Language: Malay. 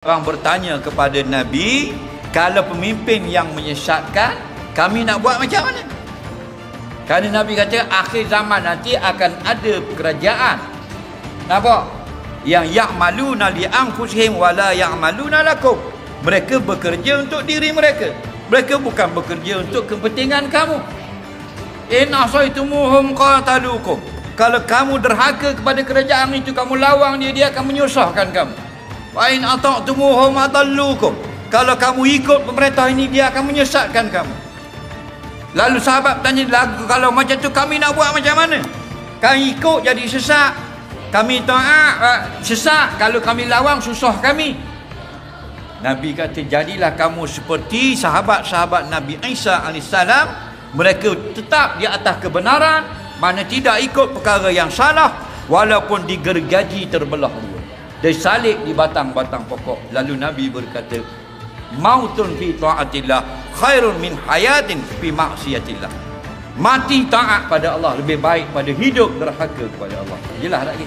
Orang bertanya kepada Nabi, kalau pemimpin yang menyesatkan, kami nak buat macam mana? Kerana Nabi kata akhir zaman nanti akan ada kerajaan, nampak? Yang ya'maluna li anfusihim wala ya'maluna lakum. Mereka bekerja untuk diri mereka. Mereka bukan bekerja untuk kepentingan kamu. In asaitumuhum qatalukum. Kalau kamu derhaka kepada kerajaan itu, kamu lawang dia akan menyusahkan kamu. Wa in ata'tumuhum adallukum. Kalau kamu ikut pemerintah ini, dia akan menyesatkan kamu. Lalu sahabat tanya, lagu kalau macam tu kami nak buat macam mana? Kami ikut jadi sesat, kami taat sesat, kalau kami lawang susah kami. Nabi kata, jadilah kamu seperti sahabat-sahabat Nabi Isa AS. Mereka tetap di atas kebenaran, mana tidak ikut perkara yang salah, walaupun digergaji terbelah dua, disalib di batang-batang pokok. Lalu Nabi berkata, mautun fi ta'atillah khairun min hayatin fi maksiatillah. Mati taat pada Allah lebih baik pada hidup derhaka kepada Allah. Jelas tak?